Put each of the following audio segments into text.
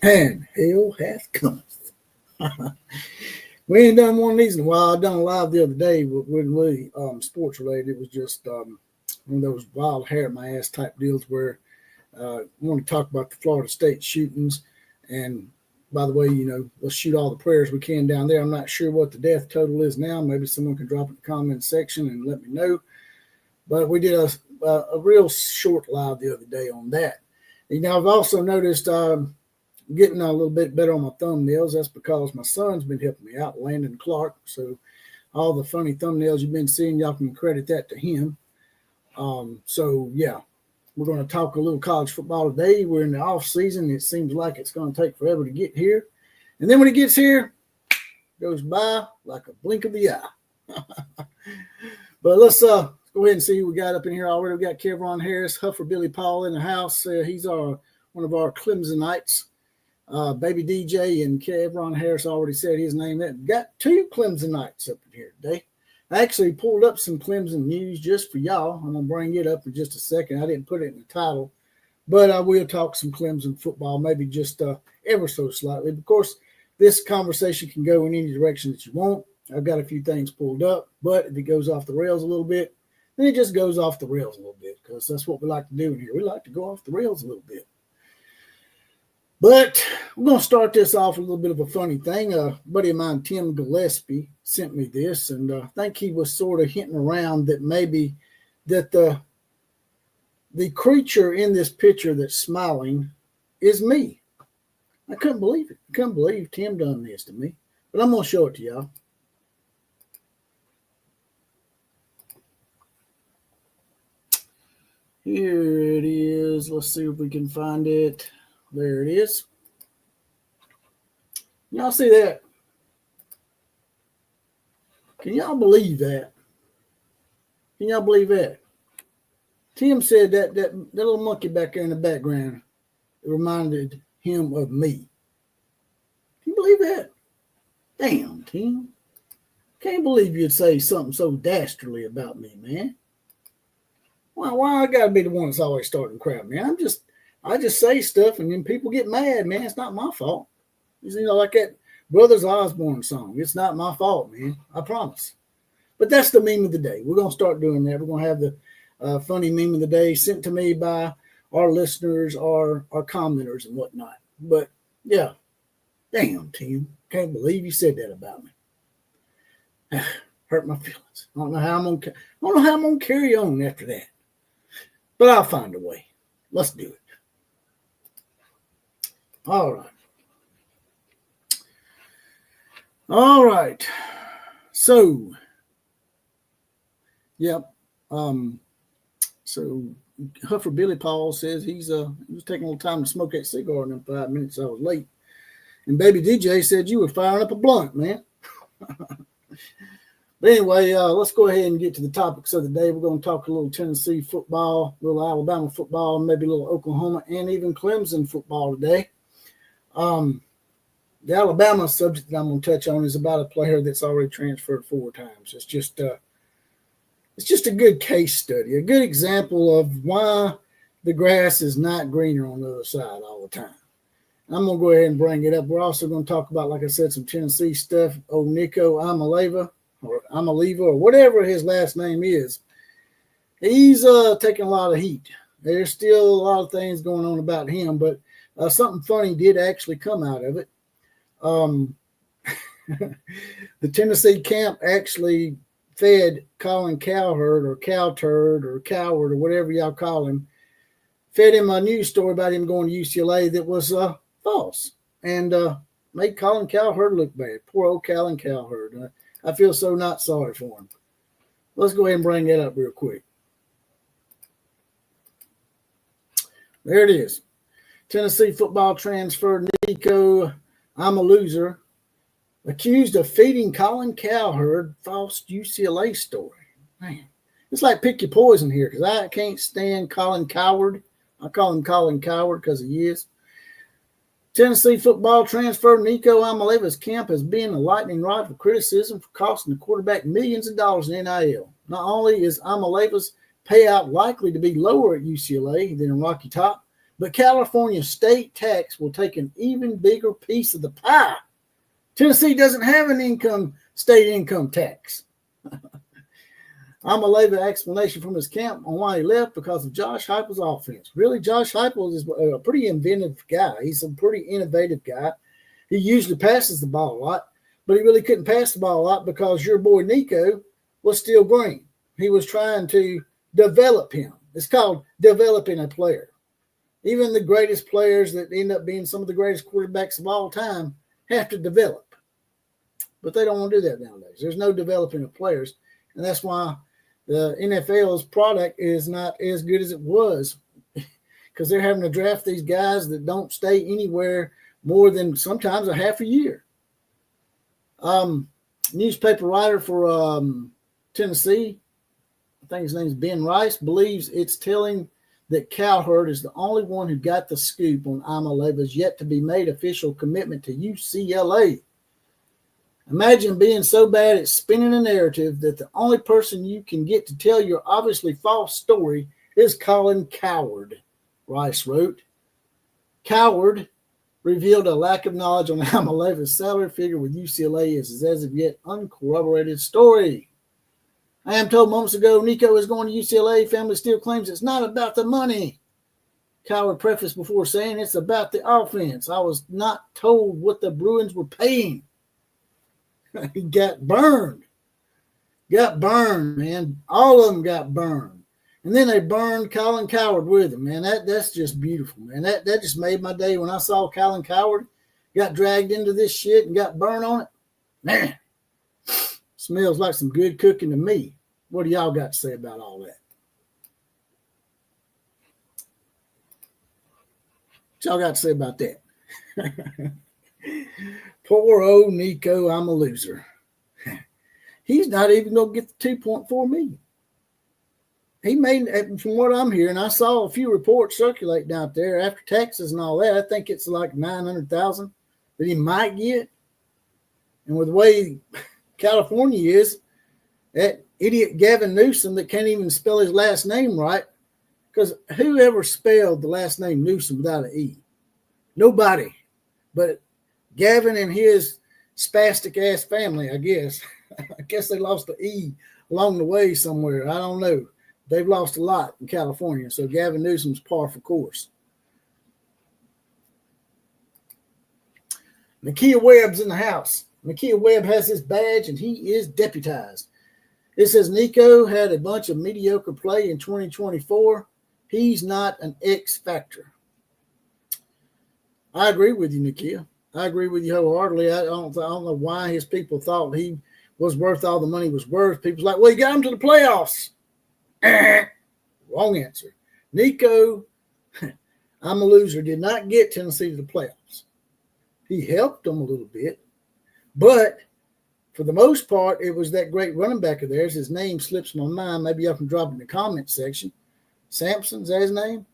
and hell hath come. We ain't done one of these in a while. I done a live the other day, but wasn't really sports related. It was just one of those wild hair at my ass type deals where I want to talk about the Florida State shootings. And by the way, let's shoot all the prayers we can down there. I'm not sure what the death total is now. Maybe someone can drop it in the comment section and let me know. But we did a real short live the other day on that. I've also noticed getting a little bit better on my thumbnails. That's because my son's been helping me out, Landon Clark. So all the funny thumbnails you've been seeing, y'all can credit that to him. We're going to talk a little college football today. We're in the off season. It seems like it's going to take forever to get here. And then when it gets here, it goes by like a blink of the eye. But let's go ahead and see who we got up in here already. We got Kevron Harris, Huffer Billy Paul in the house. He's one of our Clemsonites. Baby DJ and Kevron Harris already said his name. Got two Clemsonites up in here today. I actually pulled up some Clemson news just for y'all. I'm going to bring it up in just a second. I didn't put it in the title, but I will talk some Clemson football, maybe just ever so slightly. Of course, this conversation can go in any direction that you want. I've got a few things pulled up, but if it goes off the rails a little bit, then it just goes off the rails a little bit because that's what we like to do in here. We like to go off the rails a little bit. But we're going to start this off with a little bit of a funny thing. A buddy of mine, Tim Gillespie, sent me this, and I think he was sort of hinting around that maybe that the creature in this picture that's smiling is me. I couldn't believe it. I couldn't believe Tim done this to me. But I'm going to show it to y'all. Here it is. Let's see if we can find it. There it is. Y'all see that? Can y'all believe that? Can y'all believe that? Tim said that little monkey back there in the background reminded him of me. Can you believe that? Damn, Tim. Can't believe you'd say something so dastardly about me, man. Why I gotta be the one that's always starting crap, man? I just say stuff and then people get mad, man. It's not my fault. Like that Brothers Osborne song. It's not my fault, man. I promise. But that's the meme of the day. We're going to start doing that. We're going to have the funny meme of the day sent to me by our listeners, our commenters and whatnot. But, yeah. Damn, Tim. Can't believe you said that about me. Hurt my feelings. I don't know how I'm going to carry on after that. But I'll find a way. Let's do it. All right. So, yep. So Huffer Billy Paul says he was taking a little time to smoke that cigar in them 5 minutes. I was late. And Baby DJ said you were firing up a blunt, man. But anyway, let's go ahead and get to the topics of the day. We're going to talk a little Tennessee football, a little Alabama football, maybe a little Oklahoma and even Clemson football today. The Alabama subject that I'm going to touch on is about a player that's already transferred 4 times. It's just a good case study, a good example of why the grass is not greener on the other side all the time. I'm going to go ahead and bring it up. We're also going to talk about, like I said, some Tennessee stuff. Old Nico Iamaleava or whatever his last name is. He's taking a lot of heat. There's still a lot of things going on about him, but something funny did actually come out of it. The Tennessee camp actually fed Colin Cowherd or Cowturd or Coward or whatever y'all call him, fed him a news story about him going to UCLA that was false and made Colin Cowherd look bad. Poor old Colin Cowherd. I feel so not sorry for him. Let's go ahead and bring that up real quick. There it is. Tennessee football transfer Nico Iamaleava accused of feeding Colin Cowherd false UCLA story. Man, it's like pick your poison here because I can't stand Colin Coward. I call him Colin Coward because he is. Tennessee football transfer Nico Iamaleava's camp has been a lightning rod for criticism for costing the quarterback millions of dollars in NIL. Not only is Iamaleava's payout likely to be lower at UCLA than in Rocky Top, But California state tax will take an even bigger piece of the pie. Tennessee doesn't have an state income tax. Amaleva explanation from his camp on why he left because of Josh Heupel's offense. Really, Josh Heupel is a pretty inventive guy. He's a pretty innovative guy. He usually passes the ball a lot, but he really couldn't pass the ball a lot because your boy Nico was still green. He was trying to develop him. It's called developing a player. Even the greatest players that end up being some of the greatest quarterbacks of all time have to develop. But they don't want to do that nowadays. There's no developing of players, and that's why the NFL's product is not as good as it was because they're having to draft these guys that don't stay anywhere more than sometimes a half a year. Newspaper writer for Tennessee, I think his name is Ben Rice, believes it's telling that Cowherd is the only one who got the scoop on Amaleva's yet to be made official commitment to UCLA. Imagine being so bad at spinning a narrative that the only person you can get to tell your obviously false story is Colin Cowherd, Rice wrote. Cowherd revealed a lack of knowledge on Amaleva's salary figure with UCLA as his as of yet uncorroborated story. I am told moments ago Nico is going to UCLA. Family still claims it's not about the money. Cowherd prefaced before saying it's about the offense. I was not told what the Bruins were paying. He got burned. Got burned, man. All of them got burned. And then they burned Colin Cowherd with him, man. That's just beautiful, man. That just made my day when I saw Colin Cowherd got dragged into this shit and got burned on it. Man, smells like some good cooking to me. What do y'all got to say about all that? What y'all got to say about that? Poor old Nico, I'm a loser. He's not even going to get the $2.4 million. He made, from what I'm hearing, I saw a few reports circulating out there after taxes and all that. I think it's like $900,000 that he might get. And with the way California is, that idiot Gavin Newsom that can't even spell his last name right, because whoever spelled the last name Newsom without an E? Nobody. But Gavin and his spastic ass family, I guess. I guess they lost the E along the way somewhere. I don't know. They've lost a lot in California, so Gavin Newsom's par for course. Nakia Webb's in the house. Nakia Webb has his badge, and he is deputized. It says Nico had a bunch of mediocre play in 2024. He's not an X factor. I agree with you, Nakia. I agree with you wholeheartedly. I don't know why his people thought he was worth all the money he was worth. People's like, well, he got him to the playoffs. Wrong answer. Nico, I'm a loser, did not get Tennessee to the playoffs. He helped them a little bit, but for the most part, it was that great running back of theirs. His name slips my mind. Maybe y'all can drop it in the comment section. Sampson's his name.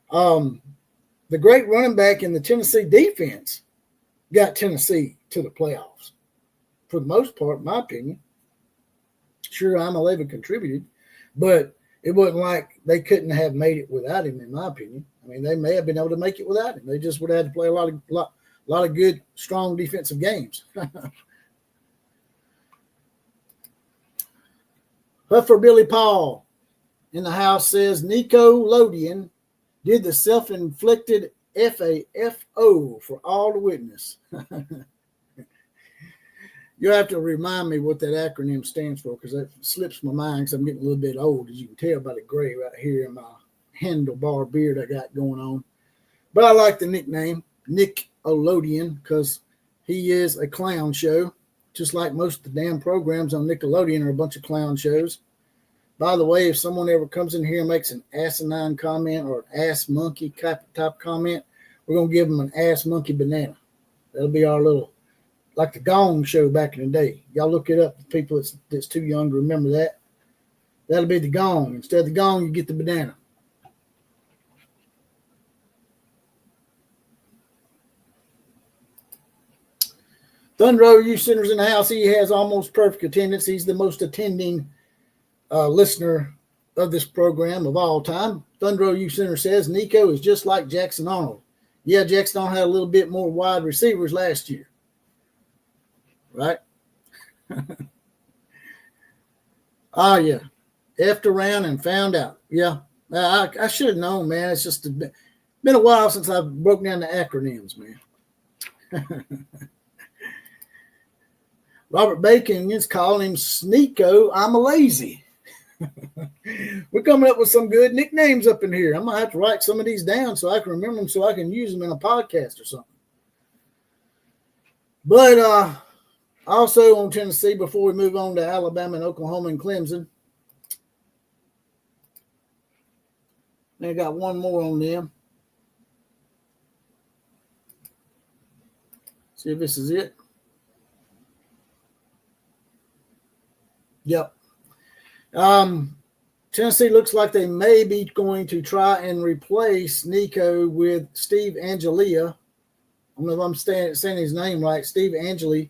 The great running back in the Tennessee defense got Tennessee to the playoffs. For the most part, in my opinion. Sure, Amaleva contributed, but it wasn't like they couldn't have made it without him, in my opinion. I mean, they may have been able to make it without him. They just would have had to play a lot of good, strong defensive games. Huffer Billy Paul in the house says Nico Lodian did the self-inflicted FAFO for all to witness. You'll have to remind me what that acronym stands for because that slips my mind because I'm getting a little bit old, as you can tell by the gray right here in my handlebar beard I got going on. But I like the nickname, Nick Olodian, because he is a clown show, just like most of the damn programs on Nickelodeon are a bunch of clown shows. By the way, if someone ever comes in here and makes an asinine comment or an ass monkey type comment, we're going to give them an ass monkey banana. That'll be our little, like the Gong show back in the day. Y'all look it up. The people that's too young to remember that. That'll be the Gong. Instead of the Gong, you get the banana. Thunder U Center's in the house. He has almost perfect attendance. He's the most attending listener of this program of all time. Thundro U Center says Nico is just like Jackson Arnold. Yeah, Jackson Arnold had a little bit more wide receivers last year. Right? Oh, yeah. Effed around and found out. Yeah. I should have known, man. It's just been a while since I've broken down the acronyms, man. Robert Bacon is calling him Sneeko. I'm a lazy. We're coming up with some good nicknames up in here. I'm going to have to write some of these down so I can remember them so I can use them in a podcast or something. But also on Tennessee, before we move on to Alabama and Oklahoma and Clemson, I got one more on them. See if this is it. Yep. Tennessee looks like they may be going to try and replace Nico with Steve Angelia. I don't know if I'm saying his name right. Steve Angeli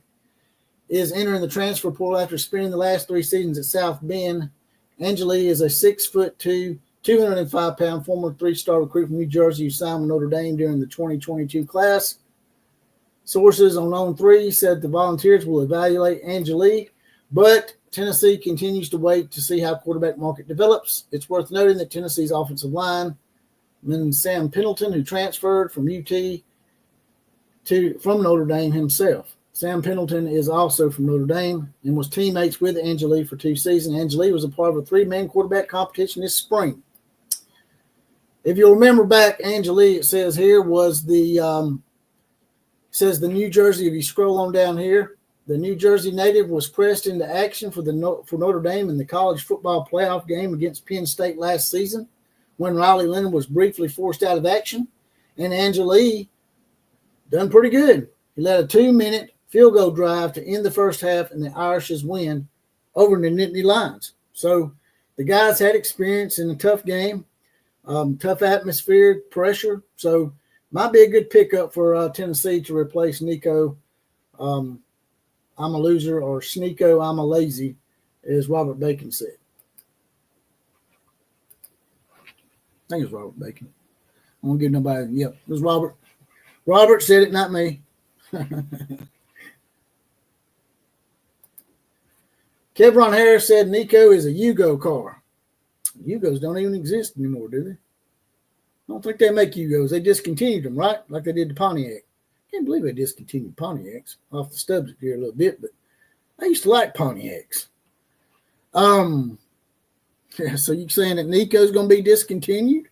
is entering the transfer portal after spending the last 3 seasons at South Bend. Angeli is a 6'2", 205-pound former 3-star recruit from New Jersey who signed with Notre Dame during the 2022 class. Sources on On3 said the Volunteers will evaluate Angeli, but Tennessee continues to wait to see how quarterback market develops. It's worth noting that Tennessee's offensive line, then Sam Pendleton, who transferred from UT from Notre Dame himself. Sam Pendleton is also from Notre Dame and was teammates with Angeli for 2 seasons. Angeli was a part of a 3-man quarterback competition this spring. If you'll remember back, Angeli, it says here, was the New Jersey, if you scroll on down here, the New Jersey native was pressed into action for Notre Dame in the college football playoff game against Penn State last season when Riley Leonard was briefly forced out of action. And Angeli done pretty good. He led a 2-minute field goal drive to end the first half in the Irish's win over the Nittany Lions. So the guys had experience in a tough game, tough atmosphere, pressure. So might be a good pickup for Tennessee to replace Nico. I'm a loser, or Sneeko, I'm a lazy, as Robert Bacon said. I think it's Robert Bacon. I won't give nobody. Yep, it was Robert. Robert said it, not me. Kevron Harris said Nico is a Yugo car. Yugos don't even exist anymore, do they? I don't think they make Yugos. They discontinued them, right? Like they did the Pontiac. Can't believe they discontinued Pontiacs. Off the subject here a little bit, but I used to like Pontiacs. Yeah, so you saying that Nico's going to be discontinued?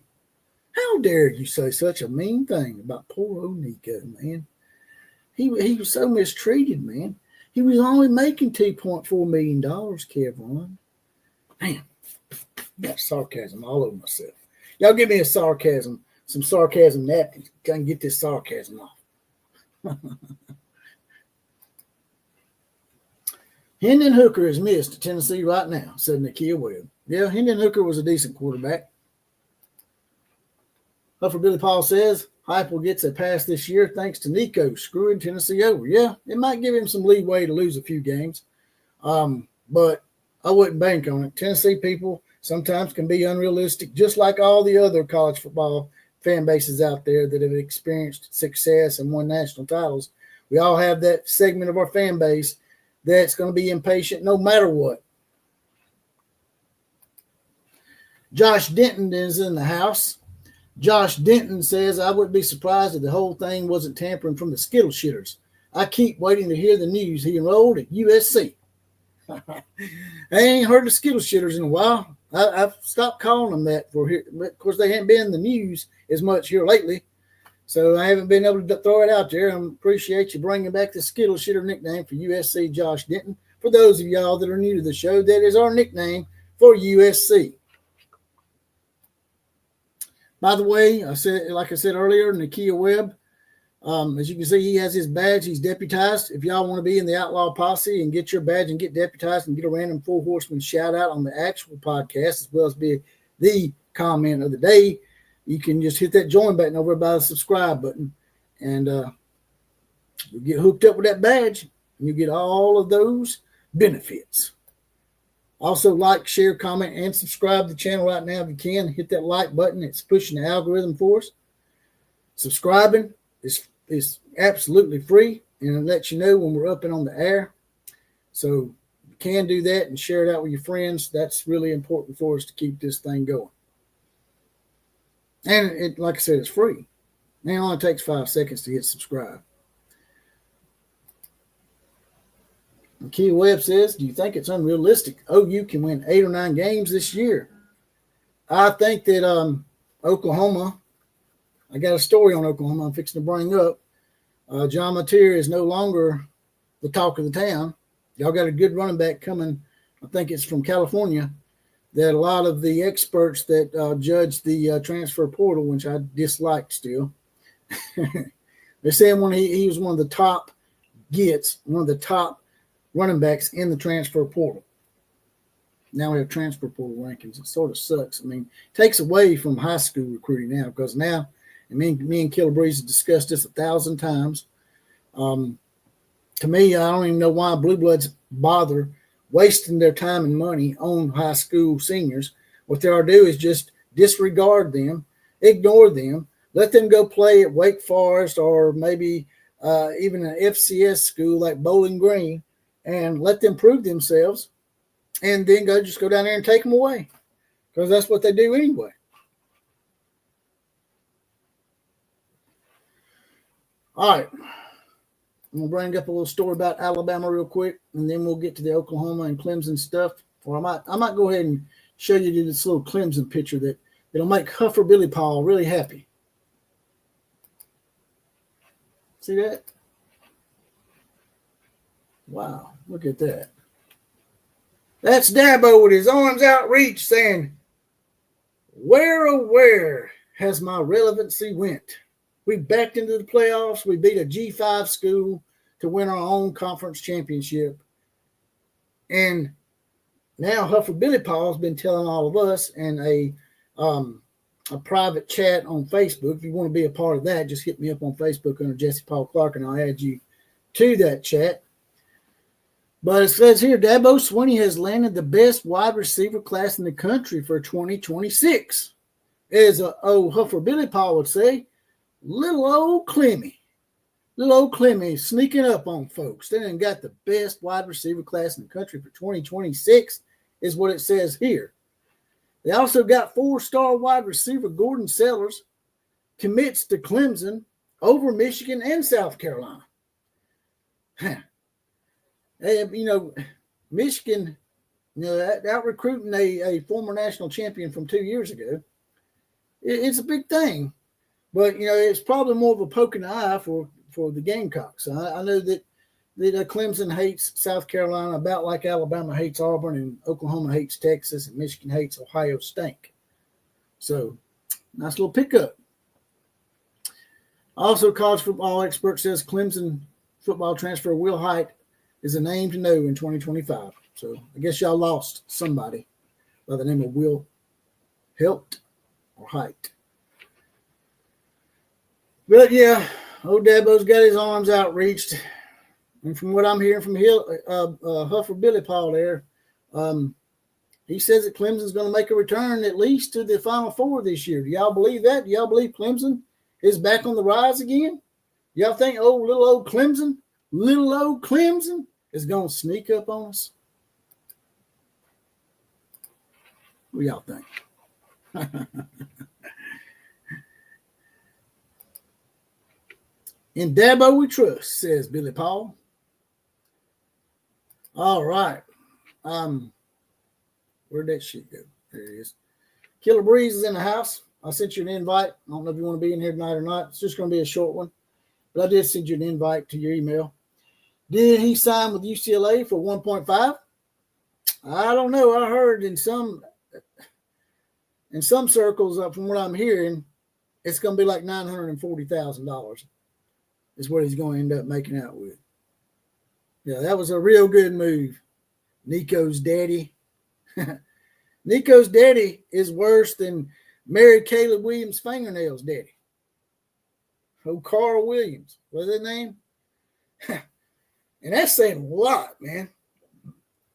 How dare you say such a mean thing about poor old Nico, man? He was so mistreated, man. He was only making $2.4 million, Kevron. Man, got sarcasm all over myself. Y'all give me some sarcasm napkins. I can get this sarcasm off. Hendon Hooker is missed at Tennessee right now, said Nakia Webb. Yeah, Hendon Hooker was a decent quarterback. Huffer Billy Paul says Heupel gets a pass this year thanks to Nico screwing Tennessee over. Yeah, it might give him some leeway to lose a few games, but I wouldn't bank on it. Tennessee people sometimes can be unrealistic, just like all the other college football fan bases out there that have experienced success and won national titles. We all have that segment of our fan base that's going to be impatient no matter what. Josh Denton is in the house. Josh Denton says, I wouldn't be surprised if the whole thing wasn't tampering from the Skittle shitters. I keep waiting to hear the news. He enrolled at USC. I ain't heard the Skittle shitters in a while. I've stopped calling them that for here. Of course, they haven't been in the news as much here lately, so I haven't been able to throw it out there. I appreciate you bringing back the Skittle shitter nickname for USC, Josh Denton. For those of y'all that are new to the show, that is our nickname for USC. By the way, like I said earlier, Nakia Webb, as you can see, he has his badge. He's deputized. If y'all want to be in the Outlaw Posse and get your badge and get deputized and get a random Four Horsemen shout out on the actual podcast, as well as be the comment of the day, you can just hit that join button over by the subscribe button, and you get hooked up with that badge, and you get all of those benefits. Also, like, share, comment, and subscribe to the channel right now if you can. Hit that like button. It's pushing the algorithm for us. Subscribing is absolutely free, and it lets you know when we're up and on the air. So you can do that and share it out with your friends. That's really important for us to keep this thing going. And it, like I said, it's free. And it only takes 5 seconds to hit subscribe. And Key Webb says, do you think it's unrealistic OU can win 8 or 9 games this year? I think that Oklahoma, I got a story on Oklahoma I'm fixing to bring up. John Mateer is no longer the talk of the town. Y'all got a good running back coming. I think it's from California. That a lot of the experts that judge the transfer portal, which I dislike still, they're saying when he was one of the top one of the top running backs in the transfer portal. Now we have transfer portal rankings. It sort of sucks. I mean, it takes away from high school recruiting now, because now, and me and Killer Breeze have discussed this 1,000 times. To me, I don't even know why Blue Bloods bother wasting their time and money on high school seniors. What they ought to do is just disregard them, ignore them, let them go play at Wake Forest or maybe even an FCS school like Bowling Green, and let them prove themselves, and then just go down there and take them away, because that's what they do anyway. All right. I'm going to bring up a little story about Alabama real quick, and then we'll get to the Oklahoma and Clemson stuff. Or I might go ahead and show you this little Clemson picture that'll make Huffer Billy Paul really happy. See that? Wow, look at that. That's Dabo with his arms outreached saying, where, oh, where has my relevancy went? We backed into the playoffs. We beat a G5 school to win our own conference championship. And now Huffer Billy Paul's been telling all of us in a private chat on Facebook. If you want to be a part of that, just hit me up on Facebook under Jesse Paul Clark, and I'll add you to that chat. But it says here, Dabo Swinney has landed the best wide receiver class in the country for 2026. As old Huffer Billy Paul would say, little old Clemmy sneaking up on folks. They done got the best wide receiver class in the country for 2026 is what it says here. They also got 4-star wide receiver Gordon Sellers commits to Clemson over Michigan and South Carolina. Michigan, out recruiting a former national champion from 2 years ago. It's a big thing. But, it's probably more of a poke in the eye for the Gamecocks. I know that Clemson hates South Carolina about like Alabama hates Auburn, and Oklahoma hates Texas, and Michigan hates Ohio State. So, nice little pickup. Also, college football expert says Clemson football transfer Will Hite is a name to know in 2025. So, I guess y'all lost somebody by the name of Will Helt or Hite. But yeah, old Dabo's got his arms outreached, and from what I'm hearing from Huffer Billy Paul there, he says that Clemson's going to make a return at least to the Final Four this year. Do y'all believe that? Do y'all believe Clemson is back on the rise again? Y'all think little old Clemson is going to sneak up on us? What do y'all think? In Dabo we trust, says Billy Paul. All right. Where'd that shit go? There it is. Killer Breeze is in the house. I sent you an invite. I don't know if you want to be in here tonight or not. It's just going to be a short one. But I did send you an invite to your email. Did he sign with UCLA for 1.5? I don't know. I heard in some circles, from what I'm hearing, it's going to be like $940,000. Is what he's going to end up making out with. Yeah, that was a real good move. Nico's daddy. Nico's daddy is worse than Mary Caleb Williams' fingernails daddy. Oh, Carl Williams. What's his name? And that's saying a lot, man.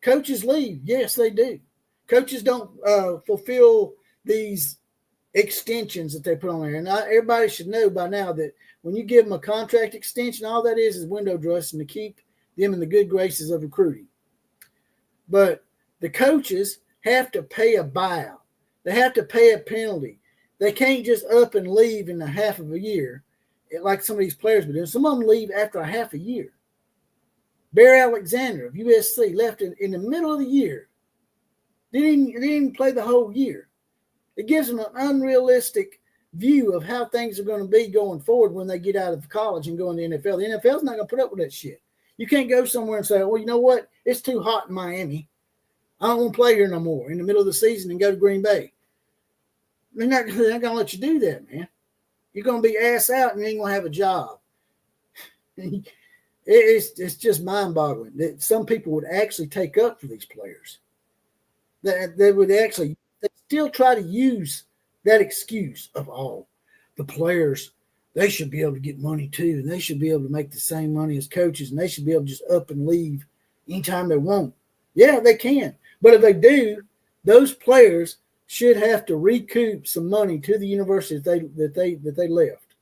Coaches leave. Yes, they do. Coaches don't fulfill these extensions that they put on there. And everybody should know by now that when you give them a contract extension, all that is window dressing to keep them in the good graces of recruiting. But the coaches have to pay a buyout. They have to pay a penalty. They can't just up and leave in a half of a year like some of these players would do. Some of them leave after a half a year. Bear Alexander of USC left in the middle of the year. Didn't even play the whole year. It gives them an unrealistic view of how things are going to be going forward when they get out of college and go in the NFL. The NFL's not going to put up with that shit. You can't go somewhere and say, well, you know what? It's too hot in Miami. I don't want to play here no more in the middle of the season and go to Green Bay. They're not going to let you do that, man. You're going to be ass out and you ain't going to have a job. It's just mind-boggling that some people would actually take up for these players. They would actually they still try to use that excuse of, oh, the players, they should be able to get money too, and they should be able to make the same money as coaches, and they should be able to just up and leave anytime they want. Yeah, they can. But if they do, those players should have to recoup some money to the university that they left.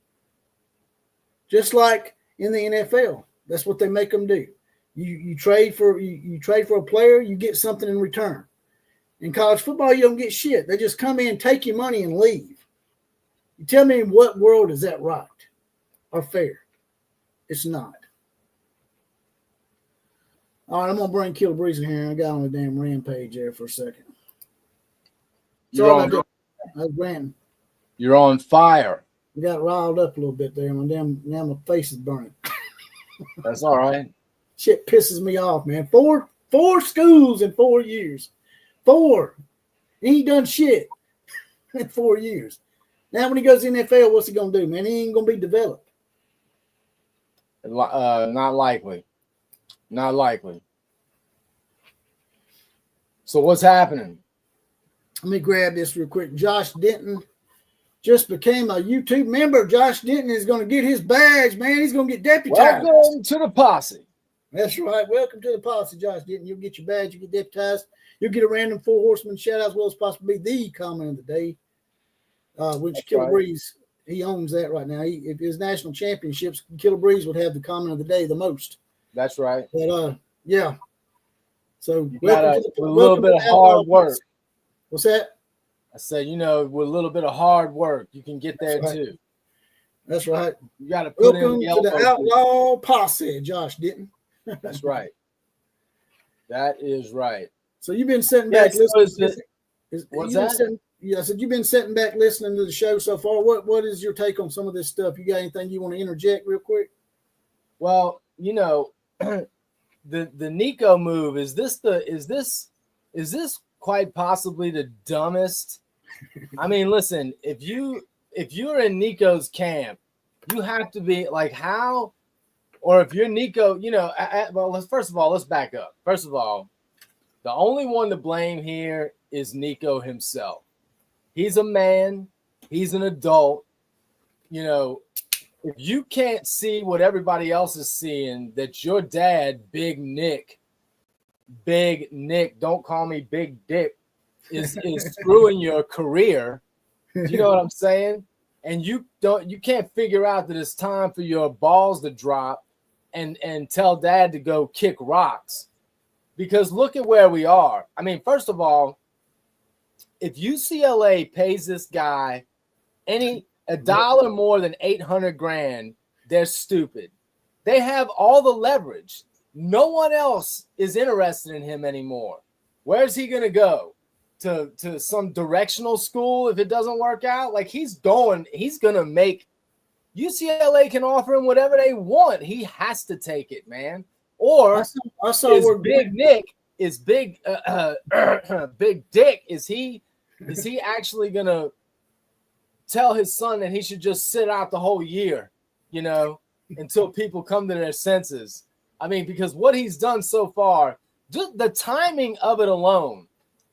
Just like in the NFL. That's what they make them do. You trade for a player, you get something in return. In college football, you don't get shit. They just come in, take your money, and leave. You tell me in what world is that right or fair? It's not. All right, I'm going to bring Killer Breeze in here. I got on the damn rampage there for a second. You're on, I was ranting. You're on fire. I got riled up a little bit there. Now my face is burning. That's all right. Shit pisses me off, man. Four schools in 4 years. 4. He ain't done shit in 4 years. Now when he goes to the NFL, what's he going to do, man? He ain't going to be developed. Not likely. Not likely. So what's happening? Let me grab this real quick. Josh Denton just became a YouTube member. Josh Denton is going to get his badge, man. He's going to get deputized. Welcome to the posse. That's right. Welcome to the posse, Josh Denton. You'll get your badge. You get deputized. You'll get a random 4 horseman shout out as well as possibly the comment of the day, which Killer Breeze, he owns that right now. If his national championships, Killer Breeze would have the comment of the day the most. That's right. But, yeah. So, you got a little bit of hard work. What's that? I said, with a little bit of hard work, you can get there too. That's right. You got to put Welcome in to the outlaw posse, Josh Denton. That's right. That is right. So you've been sitting back listening. What's that? I said you've been sitting back listening to the show so far. What is your take on some of this stuff? You got anything you want to interject real quick? Well, the Nico move, is this quite possibly the dumbest? I mean, listen, if you're in Nico's camp, you have to be like, how, or if you're Nico, first of all, let's back up. First of all, the only one to blame here is Nico himself. He's a man. He's an adult. If you can't see what everybody else is seeing, that your dad, Big Nick, don't call me Big Dick, is screwing your career. Do you know what I'm saying? And you can't figure out that it's time for your balls to drop and tell dad to go kick rocks. Because look at where we are. I mean, first of all, if UCLA pays this guy a dollar more than $800,000, they're stupid. They have all the leverage. No one else is interested in him anymore. Where's he going to go? To some directional school if it doesn't work out? Like he's going to make UCLA can offer him whatever they want. He has to take it, man. Or I saw where Big Nick is Big Big Dick. Is he actually going to tell his son that he should just sit out the whole year, until people come to their senses? I mean, because what he's done so far, just the timing of it alone.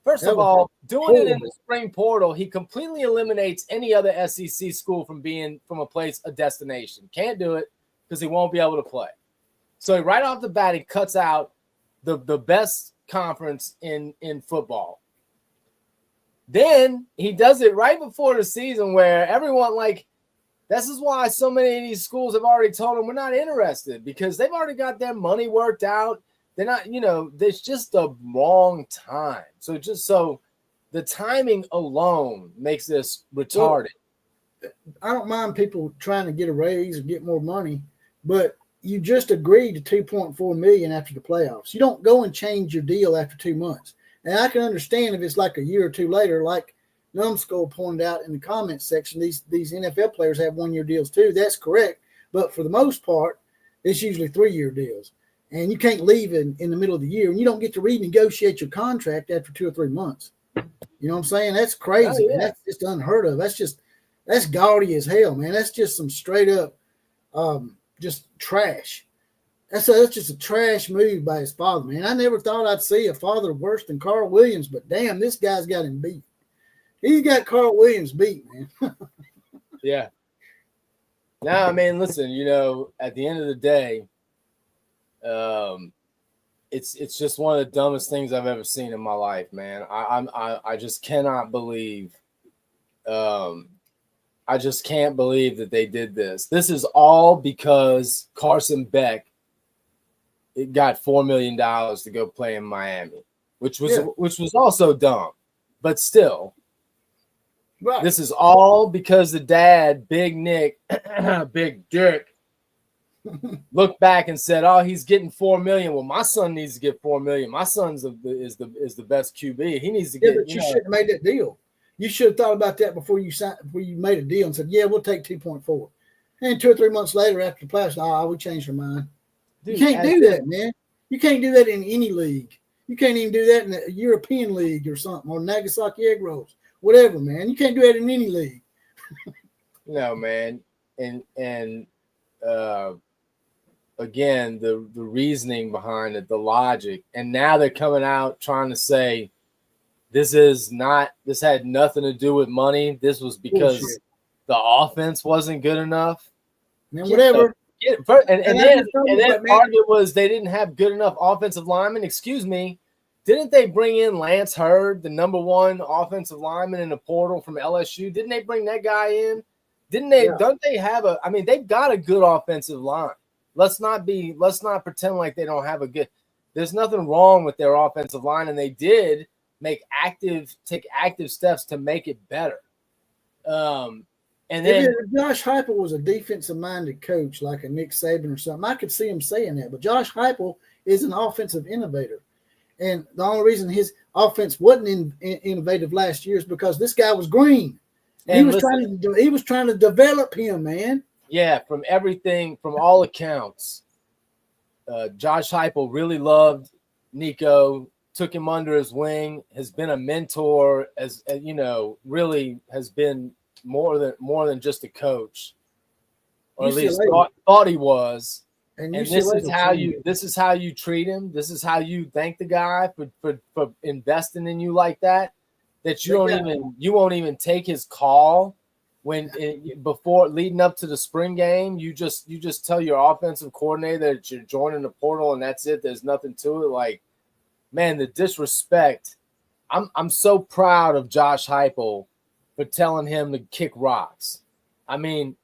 First of all, doing it in the spring portal, he completely eliminates any other SEC school from being from a destination. Can't do it because he won't be able to play. So right off the bat, he cuts out the best conference in football. Then he does it right before the season where everyone this is why so many of these schools have already told him we're not interested because they've already got their money worked out. They're not, there's just the wrong time. So the timing alone makes this retarded. I don't mind people trying to get a raise or get more money, but you just agreed to $2.4 million after the playoffs. You don't go and change your deal after 2 months. And I can understand if it's like a year or two later, like Numbskull pointed out in the comments section, these NFL players have 1 year deals too. That's correct. But for the most part, it's usually 3-year deals. And you can't leave in the middle of the year, and you don't get to renegotiate your contract after 2 or 3 months. You know what I'm saying? That's crazy. Oh, yeah. Man. That's just unheard of. That's gaudy as hell, man. That's just some straight up just trash. That's just a trash move by his father, man. I never thought I'd see a father worse than Carl Williams, but damn, this guy's got him beat. He's got Carl Williams beat, man. Yeah. Now, I mean, listen, at the end of the day, it's just one of the dumbest things I've ever seen in my life, man. I just cannot believe, I just can't believe that they did this. This is all because Carson Beck got $4 million to go play in Miami, which was also dumb, but still. Right. This is all because the dad, Big Nick, Big Dick, looked back and said, "Oh, he's getting $4 million. Well, my son needs to get $4 million. My son's is the best QB. He needs to get." But you shouldn't have made that deal. You should have thought about that before you made a deal and said, "Yeah, we'll take 2.4." And 2 or 3 months later, after the playoffs, we changed our mind. Dude, you can't do that, man. You can't do that in any league. You can't even do that in a European league or something, or Nagasaki Egg Rolls, whatever, man. You can't do that in any league. No, man. And again, the reasoning behind it, the logic, and now they're coming out trying to say this had nothing to do with money. This was because the offense wasn't good enough. Man, whatever. And then part of it was they didn't have good enough offensive linemen. Excuse me. Didn't they bring in Lance Hurd, the number 1 offensive lineman in the portal from LSU? Didn't they bring that guy in? Didn't they? Yeah. Don't they have they've got a good offensive line. Let's not pretend like they don't have a good. There's nothing wrong with their offensive line, and they did take active steps to make it better. And then if Josh Heupel was a defensive-minded coach like a Nick Saban or something, I could see him saying that. But Josh Heupel is an offensive innovator. And the only reason his offense wasn't innovative last year is because this guy was green. And he was trying to develop him, man. Yeah, from all accounts, Josh Heupel really loved Nico, took him under his wing, has been a mentor, as really has been more than just a coach, or at least thought he was. And this is how you treat him. This is how you thank the guy for investing in you like that. That you won't even take his call before leading up to the spring game. You just tell your offensive coordinator that you're joining the portal and that's it. There's nothing to it. Like, man, the disrespect. I'm so proud of Josh Heupel for telling him to kick rocks. I mean,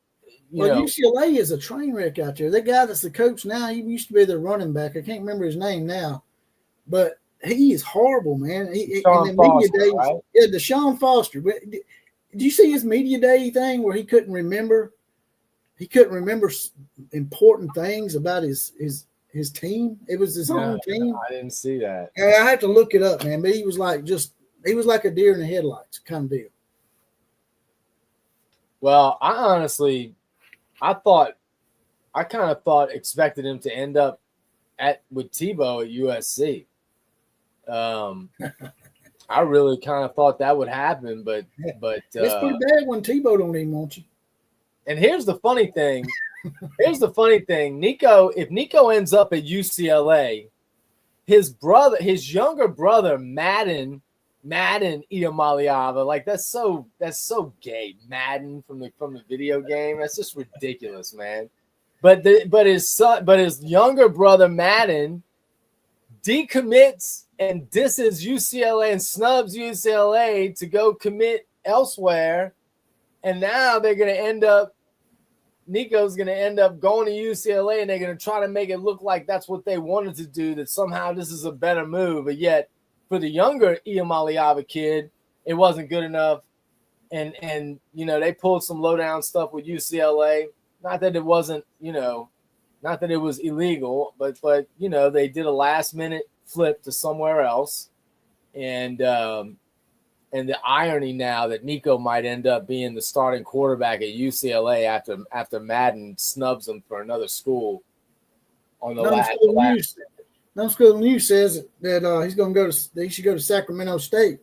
UCLA is a train wreck out there. That guy that's the coach now, he used to be their running back. I can't remember his name now, but he is horrible, man. Deshaun Foster. But did you see his media day thing where he couldn't remember? He couldn't remember important things about his team. It was his own team. I didn't see that. I have to look it up, man. But he was like a deer in the headlights kind of deal. Well, I kind of expected him to end up with Tebow at USC. I really kind of thought that would happen, but it's pretty bad when Tebow don't even want you. And here's the funny thing. Nico, if Nico ends up at UCLA, his younger brother, Madden Iamaleava, like that's so gay. Madden from the video game. That's just ridiculous, man. But his younger brother Madden decommits disses UCLA and snubs UCLA to go commit elsewhere, and now they're going to end up. Nico's going to end up going to UCLA, and they're going to try to make it look like that's what they wanted to do, that somehow this is a better move. But yet, for the younger Iamaleava kid, it wasn't good enough. And they pulled some low-down stuff with UCLA. Not that it wasn't, not that it was illegal, but they did a last-minute flip to somewhere else. And the irony now that Nico might end up being the starting quarterback at UCLA after Madden snubs him for another school on the last. School News says that he's going to go to. He should go to Sacramento State.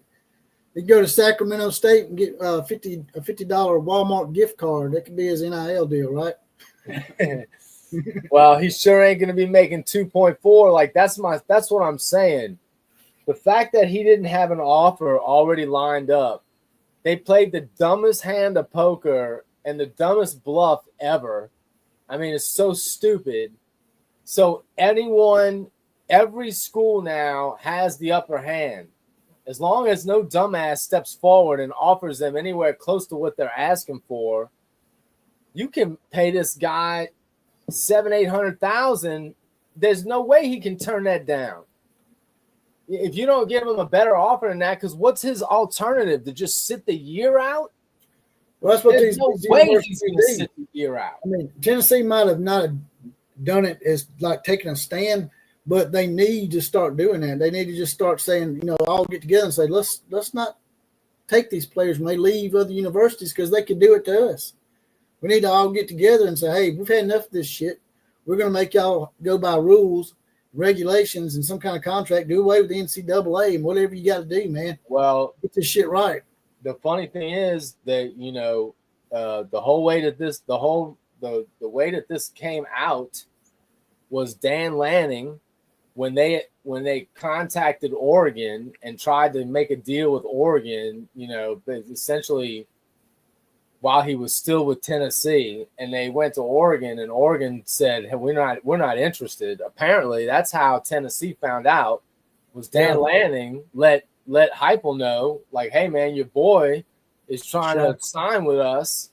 He could go to Sacramento State and get a $50 Walmart gift card. That could be his NIL deal, right? Well, he sure ain't going to be making 2.4. Like that's what I'm saying. The fact that he didn't have an offer already lined up, they played the dumbest hand of poker and the dumbest bluff ever. I mean, it's so stupid. So every school now has the upper hand. As long as no dumbass steps forward and offers them anywhere close to what they're asking for, you can pay this guy $700,000-800,000. There's no way he can turn that down. If you don't give him a better offer than that, because what's his alternative? To just sit the year out? Well, that's what There's no way he's going to sit the year out. I mean, Tennessee might have not done it as like taking a stand, but they need to start doing that. They need to just start saying, all get together and say, let's not take these players when they leave other universities because they can do it to us. We need to all get together and say, hey, we've had enough of this shit. We're going to make y'all go by rules, regulations, and some kind of contract. Do away with the NCAA and whatever you got to do, man. Well, get this shit right. The funny thing is that the whole way that the way that this came out was Dan Lanning when they contacted Oregon and tried to make a deal with Oregon. Essentially while he was still with Tennessee, and they went to Oregon, and Oregon said, hey, we're not interested. Apparently, that's how Tennessee found out. Was Dan Lanning let Heupel know, like, hey man, your boy is trying to sign with us.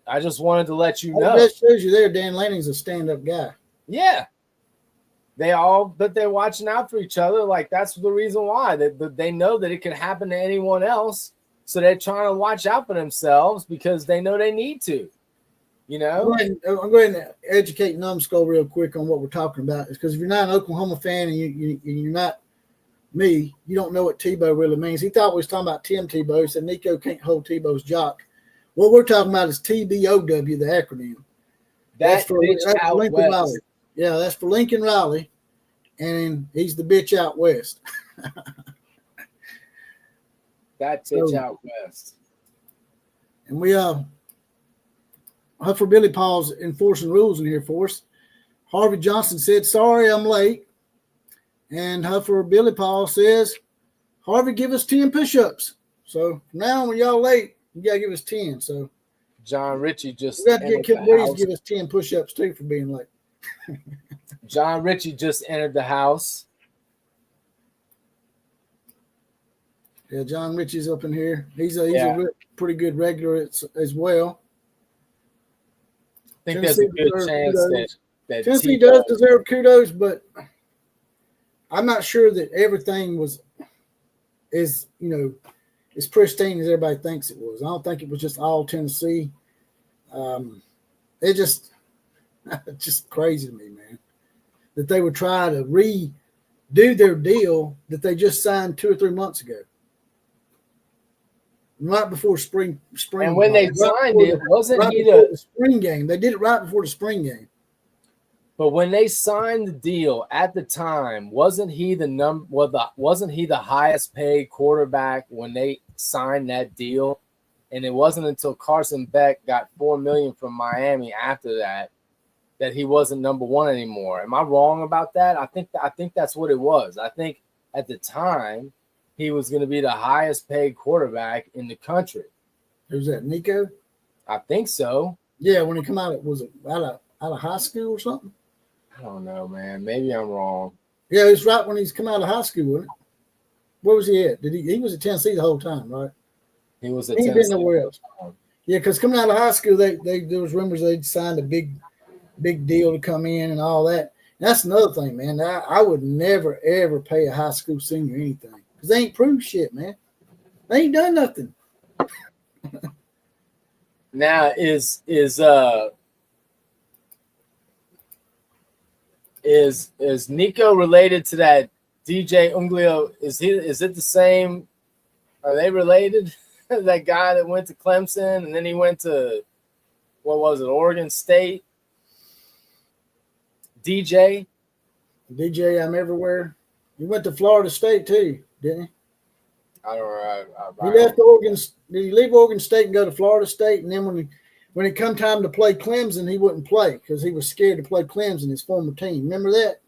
I just wanted to let you know. That shows you there, Dan Lanning's a stand-up guy. Yeah. But they're watching out for each other. Like, that's the reason why. They know that it could happen to anyone else. So they're trying to watch out for themselves because they know they need to, I'm going to educate Numbskull real quick on what we're talking about. Because if you're not an Oklahoma fan and you're not me, you don't know what Tebow really means. He thought we was talking about Tim Tebow. He said Nico can't hold Tebow's jock. What we're talking about is TBOW, the acronym. That's for Lincoln Riley. Yeah, that's for Lincoln Riley, and he's the bitch out west. That bitch out west. And we Huffer Billy Paul's enforcing rules in here for us. Harvey Johnson said, sorry, I'm late. And Huffer Billy Paul says, Harvey, give us 10 push-ups. So from now on, when y'all late, you got to give us 10. So John Ritchie just we got to get Kip Williams to give us 10 push-ups too for being late. John Ritchie just entered the house. Yeah, John Ritchie's up in here. He's a pretty good regular as well. I think there's a good chance that Tennessee does deserve kudos, but I'm not sure that everything is as pristine as everybody thinks it was. I don't think it was just all Tennessee. It's just crazy to me, man, that they would try to redo their deal that they just signed 2 or 3 months ago. Right before spring. And when they signed it, wasn't he the spring game? They did it right before the spring game. But when they signed the deal at the time, wasn't he the highest paid quarterback when they signed that deal? And it wasn't until Carson Beck got $4 million from Miami after that he wasn't number one anymore. Am I wrong about that? I think that's what it was. I think at the time he was going to be the highest paid quarterback in the country. Who's that, Nico? I think so. Yeah, when he come out, was it out of high school or something? I don't know, man. Maybe I'm wrong. Yeah, it's right when he's come out of high school, wasn't Where was he at? He was at Tennessee the whole time, right? He was at He ain't been Tennessee. nowhere else. Yeah, because coming out of high school, there was rumors they'd signed a big deal to come in and all that. And that's another thing, man. I would never ever pay a high school senior anything because they ain't proved shit, man. They ain't done nothing. Now is Nico related to that DJ Unglio? Is it the same? Are they related? That guy that went to Clemson and then he went to, what was it, Oregon State? DJ, I'm everywhere. He went to Florida State too, didn't he? I don't know. He left Oregon. Did he leave Oregon State and go to Florida State? And then when it come time to play Clemson, he wouldn't play because he was scared to play Clemson, his former team. Remember that?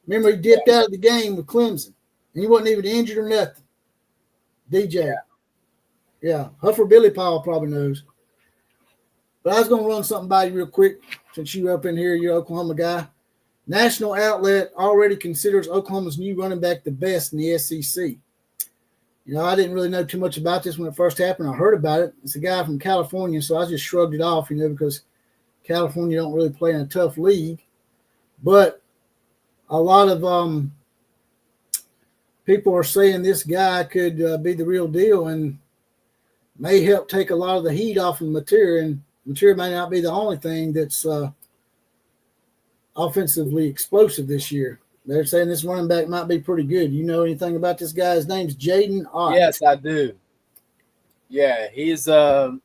Remember he dipped out of the game with Clemson, and he wasn't even injured or nothing. DJ. Yeah. Huffer Billy Powell probably knows. But I was going to run something by you real quick since you're up in here, you're an Oklahoma guy. National outlet already considers Oklahoma's new running back the best in the SEC. You know, I didn't really know too much about this when it first happened. I heard about it. It's a guy from California, so I just shrugged it off, you know, because California don't really play in a tough league. But a lot of people are saying this guy could be the real deal and may help take a lot of the heat off of Mateer, and Mateer may not be the only thing that's offensively explosive this year. They're saying this running back might be pretty good. You know anything about this guy? His name's Jaden Ott. Yes, I do. Yeah, he's in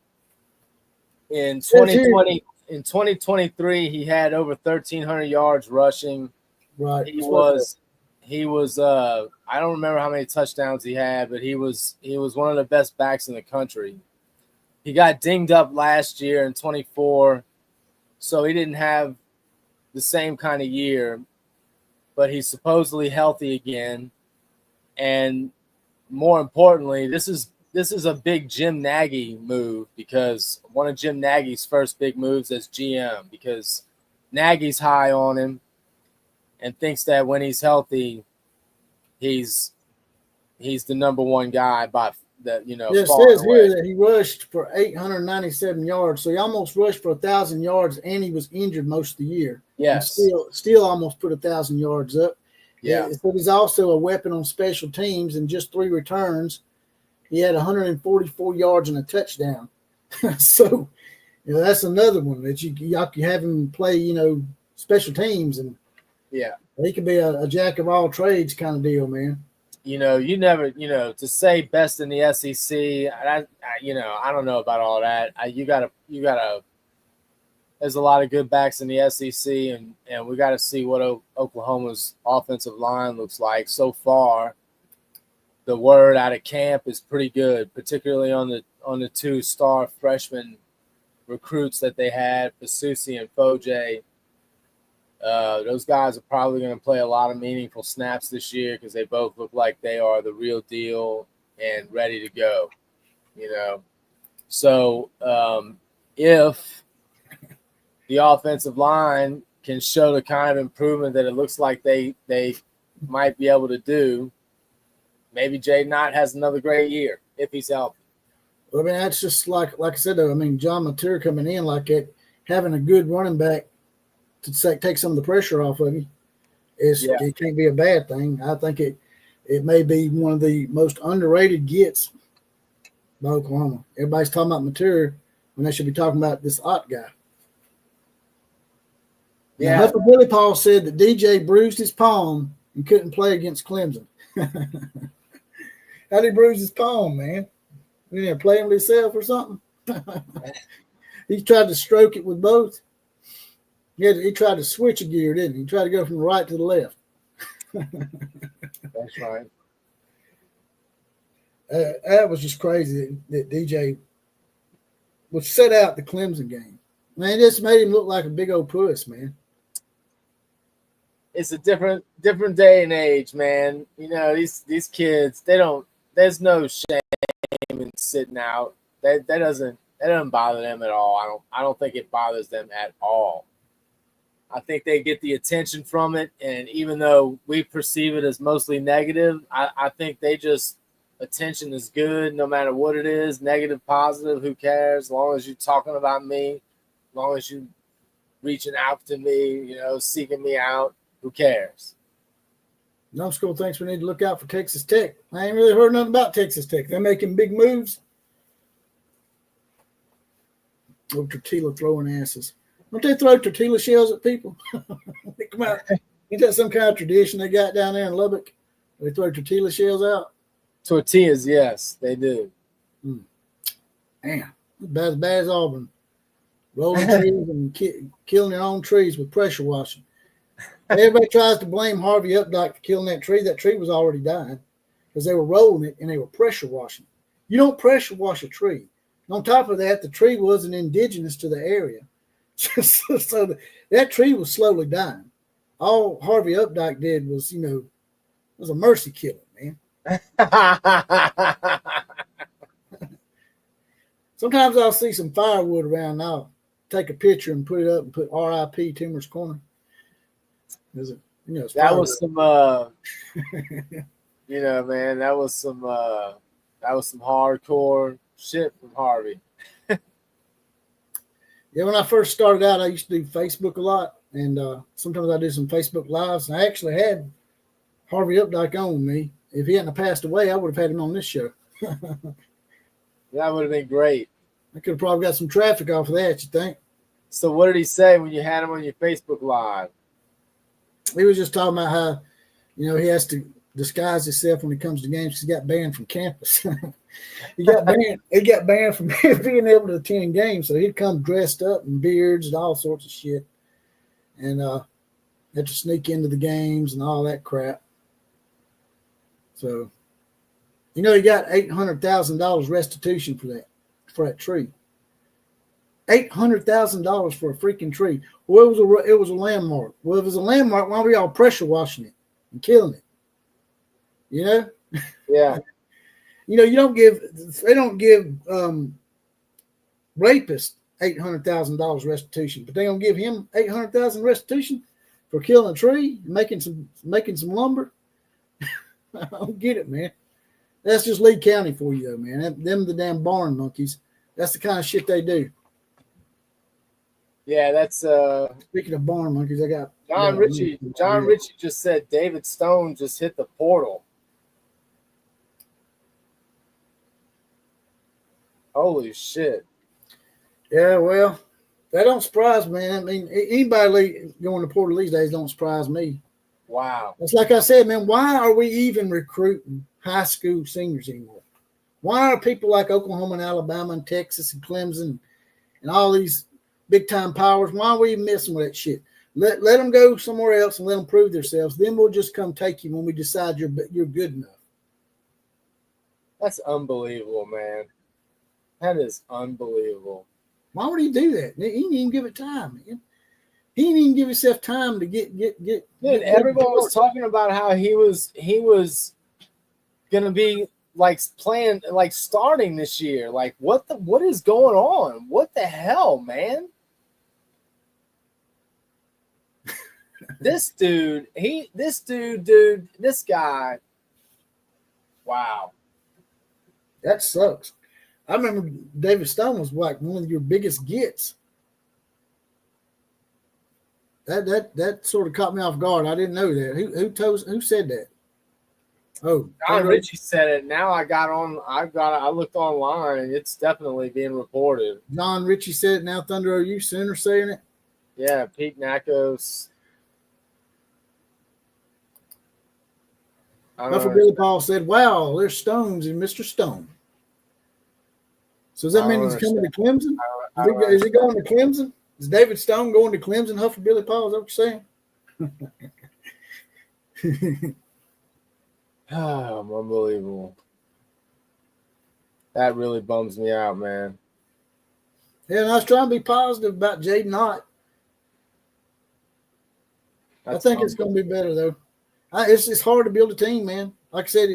2020 in 2023 he had over 1,300 yards rushing. Right. He was I don't remember how many touchdowns he had, but he was one of the best backs in the country. He got dinged up last year in 24, so he didn't have the same kind of year, but he's supposedly healthy again. And more importantly, this is a big Jim Nagy move, because one of Jim Nagy's first big moves as GM, because Nagy's high on him and thinks that when he's healthy, he's the number one guy by that, you know. It says here that he rushed for 897 yards, so he almost rushed for 1,000 yards, and he was injured most of the year. Yes, still almost put 1,000 yards up. Yeah, but he's also a weapon on special teams, and just 3 returns. He had 144 yards and a touchdown. So, you know, that's another one that you have him play, you know, special teams, and yeah, he could be a jack of all trades kind of deal, man. You know, you never, you know, to say best in the SEC, I don't know about all that. You gotta. There's a lot of good backs in the SEC, and we got to see what Oklahoma's offensive line looks like. So far, the word out of camp is pretty good, particularly on the 2-star freshman recruits that they had, Pasusi and Foje. Those guys are probably going to play a lot of meaningful snaps this year because they both look like they are the real deal and ready to go, you know. So if the offensive line can show the kind of improvement that it looks like they might be able to do, maybe Jaden Ott has another great year if he's healthy. Well, I mean, that's just like I said, though. I mean, John Mateer coming in like that, having a good running back to take some of the pressure off of you, it can't be a bad thing. I think it may be one of the most underrated gets by Oklahoma. Everybody's talking about Mateer when they should be talking about this Ott guy. Yeah, Huffer Billy Paul said that DJ bruised his palm and couldn't play against Clemson. How'd he bruise his palm, man? He didn't play him with himself or something? He tried to stroke it with both. He tried to switch a gear, didn't he? He tried to go from the right to the left. That's right. That was just crazy that DJ was set out the Clemson game. Man, it just made him look like a big old puss, man. It's a different day and age, man. You know, these kids, there's no shame in sitting out. That doesn't bother them at all. I don't think it bothers them at all. I think they get the attention from it. And even though we perceive it as mostly negative, I think they just, attention is good no matter what it is, negative, positive, who cares? As long as you're talking about me, as long as you reaching out to me, seeking me out, who cares? Numbskull thinks we need to look out for Texas Tech. I ain't really heard nothing about Texas Tech. They're making big moves. Oh, tortilla throwing asses. Don't they throw tortilla shells at people? They come out. Ain't that some kind of tradition they got down there in Lubbock? They throw tortilla shells out? Tortillas, yes, they do. Damn, as bad as Auburn. Rolling trees and killing their own trees with pressure washing. Everybody tries to blame Harvey Updike for killing that tree. That tree was already dying because they were rolling it and they were pressure washing. You don't pressure wash a tree. And on top of that, the tree wasn't indigenous to the area. So that tree was slowly dying. All Harvey Updike did was, was a mercy killing, man. Sometimes I'll see some firewood around and I'll take a picture and put it up and put RIP Timmer's Corner. That was some man, that was some hardcore shit from Harvey. Yeah, when I first started out, I used to do Facebook a lot, and sometimes I do some Facebook Lives. And I actually had Harvey Updike on me. If he hadn't passed away, I would have had him on this show. That would have been great. I could have probably got some traffic off of that, you think? So what did he say when you had him on your Facebook Live? He was just talking about how, he has to disguise himself when he comes to games because he got banned from campus. He got banned from being able to attend games. So he'd come dressed up in beards and all sorts of shit. And had to sneak into the games and all that crap. So, he got $800,000 restitution for that tree. $800,000 for a freaking tree. Well, it was a landmark. Well, if it was a landmark, why are we all pressure washing it and killing it? Yeah. They don't give rapists $800,000 restitution, but they're gonna give him $800,000 restitution for killing a tree and making some lumber. I don't get it, man. That's just Lee County for you, though, man. Them the damn barn monkeys. That's the kind of shit they do. Yeah, that's speaking of barn monkeys, I got John Ritchie. John Ritchie just said David Stone just hit the portal. Holy shit. Yeah, well, that don't surprise me, man. I mean, anybody going to portal these days don't surprise me. Wow. It's like I said, man, why are we even recruiting high school seniors anymore? Why are people like Oklahoma and Alabama and Texas and Clemson and all these big-time powers, why are we messing with that shit? Let them go somewhere else and let them prove themselves. Then we'll just come take you when we decide you're good enough. That's unbelievable, man. That is unbelievable. Why would he do that? He didn't even give it time, man. He didn't even give himself time to get. Dude, everyone was talking about how he was gonna be playing, starting this year. What is going on? What the hell, man? This guy. Wow. That sucks. I remember David Stone was one of your biggest gets. That sort of caught me off guard. I didn't know that. Who said that? Oh, John Ritchie said it. Now I looked online and it's definitely being reported. John Ritchie said it. Now Thunder OU Center saying it. Yeah, Pete Nakos. Billy Paul said, "Wow, there's Stones in Mr. Stone." So does that mean he's coming to Clemson? Is he going to Clemson? Is David Stone going to Clemson? Huff Billy Paul? Is that what you're saying? Oh, unbelievable. That really bums me out, man. Yeah, and I was trying to be positive about Jaden Ott. I think it's going to be better, though. It's hard to build a team, man. Like I said,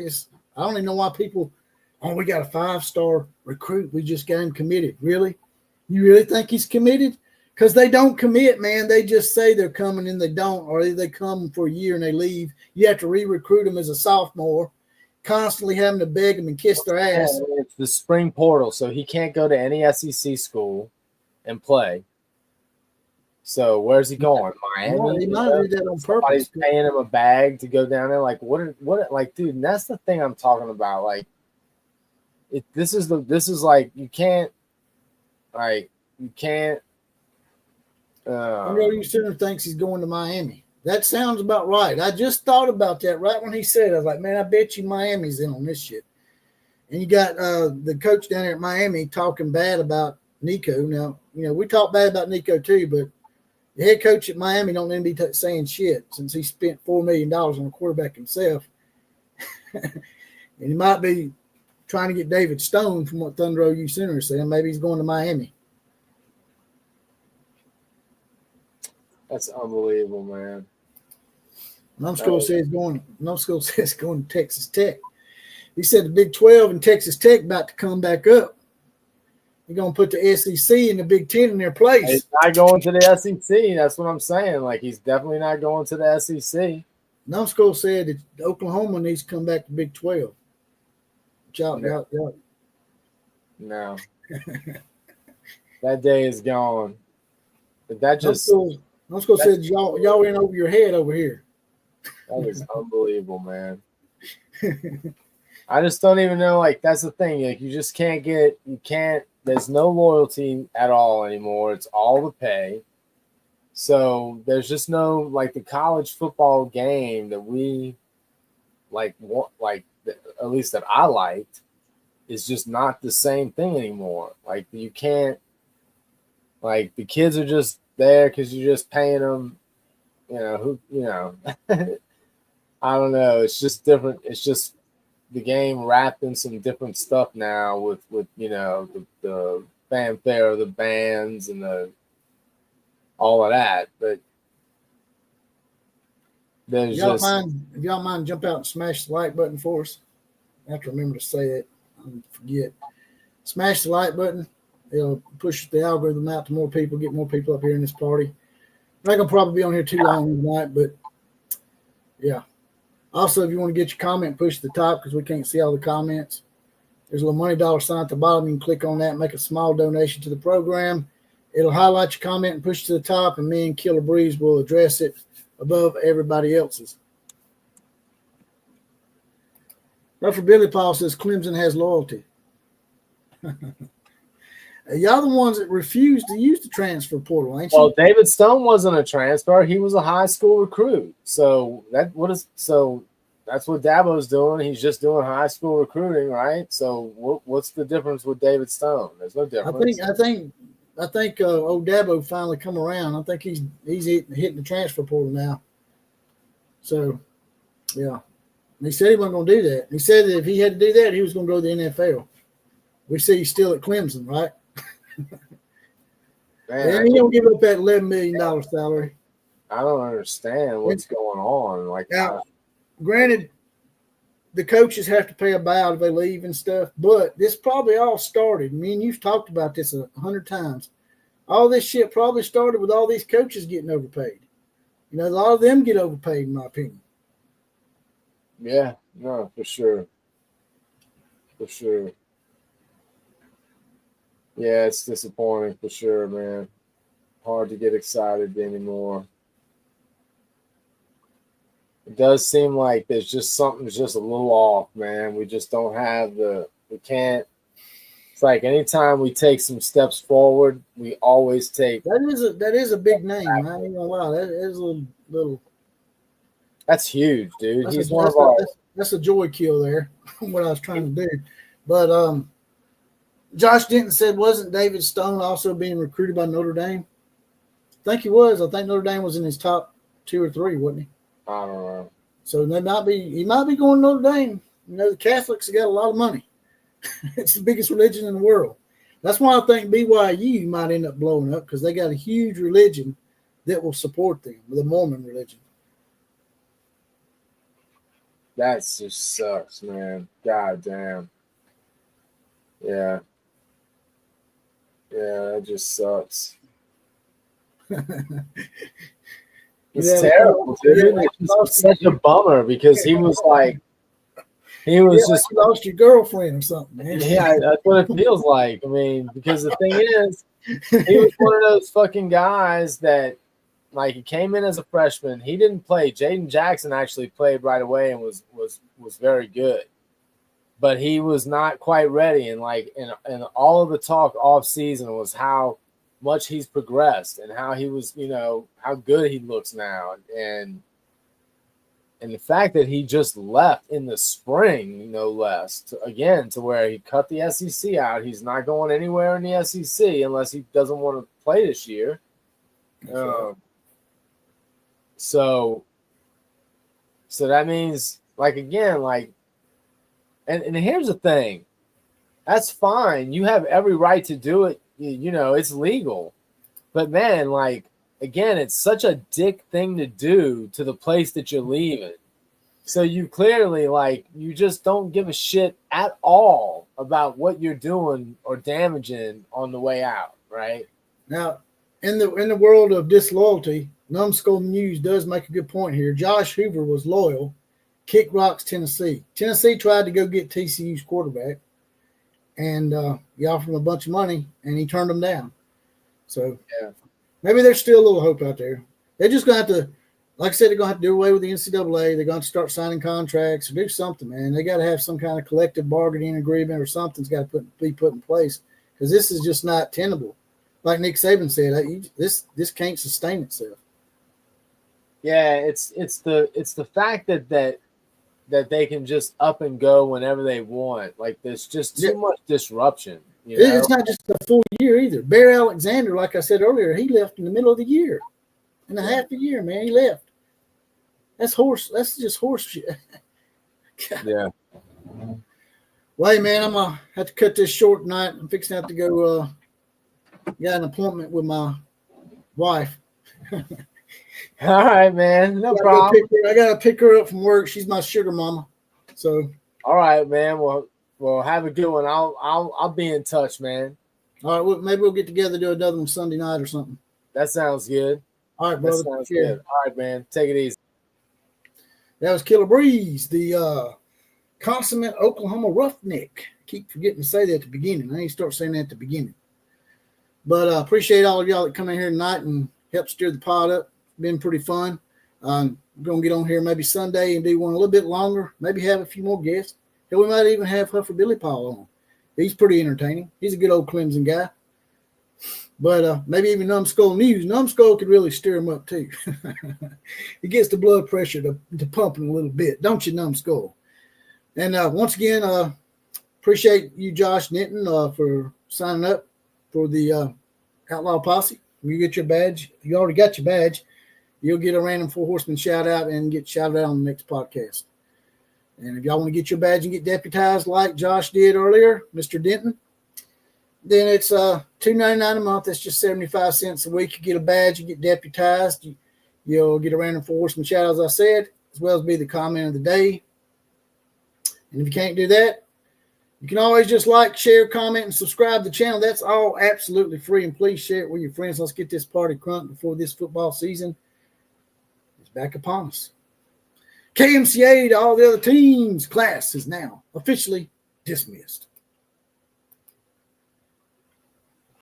I don't even know why people, we got a 5-star recruit. We just got him committed. Really? You really think he's committed? Because they don't commit, man. They just say they're coming and they don't, or they come for a year and they leave. You have to re-recruit them as a sophomore, constantly having to beg them and kiss their ass. It's the spring portal, so he can't go to any SEC school and play. So where's he going? Miami? He might do that on purpose. Somebody's paying him a bag to go down there. Like what? Like, dude, and that's the thing I'm talking about. Like, this is like you can't. Monroe U Center thinks he's going to Miami. That sounds about right. I just thought about that right when he said it. I was like, man, I bet you Miami's in on this shit. And you got the coach down there at Miami talking bad about Nico. Now, we talk bad about Nico too, but the head coach at Miami don't need to be saying shit since he spent $4 million on a quarterback himself. And he might be trying to get David Stone from what Thunder OU Center is saying. Maybe he's going to Miami. That's unbelievable, man. Numskull says going to Texas Tech. He said the Big 12 and Texas Tech about to come back up. You're going to put the SEC and the Big 10 in their place. He's not going to the SEC. That's what I'm saying. Like, he's definitely not going to the SEC. Numskull said that Oklahoma needs to come back to Big 12. No. That day is gone. But that just Numskull said y'all in over your head over here. That was unbelievable, man. I just don't even know. Like, that's the thing. Like, there's no loyalty at all anymore. It's all the pay. So there's just no, like, the college football game that we at least that I liked is just not the same thing anymore. Like, you can't, like, the kids are just there because you're just paying them, I don't know. It's just different. It's just the game wrapped in some different stuff now with the fanfare of the bands and all of that. But there's if y'all mind, jump out and smash the like button for us. I have to remember to say it. I forget. Smash the like button. It'll push the algorithm out to more people, get more people up here in this party. I'm not gonna probably be on here too long tonight, but yeah. Also, if you want to get your comment pushed to the top because we can't see all the comments, there's a little money dollar sign at the bottom. You can click on that and make a small donation to the program. It'll highlight your comment and push it to the top, and me and Killer Breeze will address it above everybody else's. But for Billy Paul says Clemson has loyalty. Y'all the ones that refused to use the transfer portal, ain't you? Well, David Stone wasn't a transfer; he was a high school recruit. So that's what Dabo's doing. He's just doing high school recruiting, right? So what's the difference with David Stone? There's no difference. I think old Dabo finally come around. I think he's hitting the transfer portal now. So, yeah. And he said he wasn't going to do that. He said that if he had to do that, he was going to go to the NFL. We see he's still at Clemson, right? Man, he don't give up that $11 million salary. I don't understand what's going on. Like, now, granted, the coaches have to pay a buyout if they leave and stuff, but this probably all started. Me and you've talked about this 100 times. All this shit probably started with all these coaches getting overpaid. A lot of them get overpaid, in my opinion. Yeah, no, for sure. For sure. Yeah, it's disappointing for sure, man. Hard to get excited anymore. It does seem like there's just something's just a little off, man. We just don't have we can't. It's like anytime we take some steps forward, we always take. That is a big name. I ain't gonna lie. That is a little. That's huge, dude. That's a joy kill there. What I was trying to do, but Josh Denton said, wasn't David Stone also being recruited by Notre Dame? I think he was. I think Notre Dame was in his top 2 or 3, wasn't he? I don't know. So he might be going to Notre Dame. The Catholics have got a lot of money. It's the biggest religion in the world. That's why I think BYU might end up blowing up, because they got a huge religion that will support them, the Mormon religion. That just sucks, man. God damn. Yeah. Yeah, that just sucks. It's terrible, dude. It's such a bummer because he was like, just you lost your girlfriend or something, man. Yeah, that's what it feels like. I mean, because the thing is, he was one of those fucking guys that, like, he came in as a freshman. He didn't play. Jaden Jackson actually played right away and was very good, but he was not quite ready. And and all of the talk off season was how much he's progressed and how he was, how good he looks now, and the fact that he just left in the spring, no less, to where he cut the SEC out. He's not going anywhere in the SEC unless he doesn't want to play this year. So that means, and here's the thing. That's fine. You have every right to do it. It's legal. But, man, again, it's such a dick thing to do to the place that you're leaving. So you clearly, you just don't give a shit at all about what you're doing or damaging on the way out, right? Now, in the world of disloyalty, Numbskull News does make a good point here. Josh Hoover was loyal, kicked rocks Tennessee. Tennessee tried to go get TCU's quarterback, and he offered him a bunch of money, and he turned them down. So maybe there's still a little hope out there. They're just going to have to, like I said, they're going to have to do away with the NCAA. They're going to start signing contracts or do something, man. They got to have some kind of collective bargaining agreement or something's got to be put in place because this is just not tenable. Like Nick Saban said, this can't sustain itself. Yeah, it's the fact that they can just up and go whenever they want. Like, there's just too much disruption. It's not just a full year either. Bear Alexander, like I said earlier, he left in the middle of the year. In a half a year, man, he left. That's just horse shit. Yeah. Well, hey, man, I'm going to have to cut this short tonight. I'm fixing to have to go got an appointment with my wife. All right, man. No problem. I got to pick her up from work. She's my sugar mama. So. All right, man. Well, have a good one. I'll be in touch, man. All right. Well, maybe we'll get together, do another one Sunday night or something. That sounds good. All right, brother. That sounds good. All right, man. Take it easy. That was Killer Breeze, the consummate Oklahoma roughneck. Keep forgetting to say that at the beginning. I need to start saying that at the beginning. But appreciate all of y'all that come in here tonight and help steer the pod up. It's been pretty fun. We're going to get on here maybe Sunday and do one a little bit longer, maybe have a few more guests. And we might even have Huffer Billy Paul on. He's pretty entertaining. He's a good old Clemson guy. But maybe even Numbskull News. Numbskull could really stir him up too. It gets the blood pressure to pumping a little bit, don't you, Numbskull? And once again, appreciate you, Josh Denton, for signing up for the Outlaw Posse. When you get your badge, you already got your badge, you'll get a random Four Horsemen shout out and get shouted out on the next podcast. And if y'all want to get your badge and get deputized like Josh did earlier, Mr. Denton, then it's $2.99 a month. That's just 75 cents a week. You get a badge, you get deputized. You'll get a random Four Horsemen shout out, as I said, as well as be the comment of the day. And if you can't do that, you can always just like, share, comment, and subscribe to the channel. That's all absolutely free. And please share it with your friends. Let's get this party crunk before this football season is back upon us. KMCA to all the other teams. Class is now officially dismissed.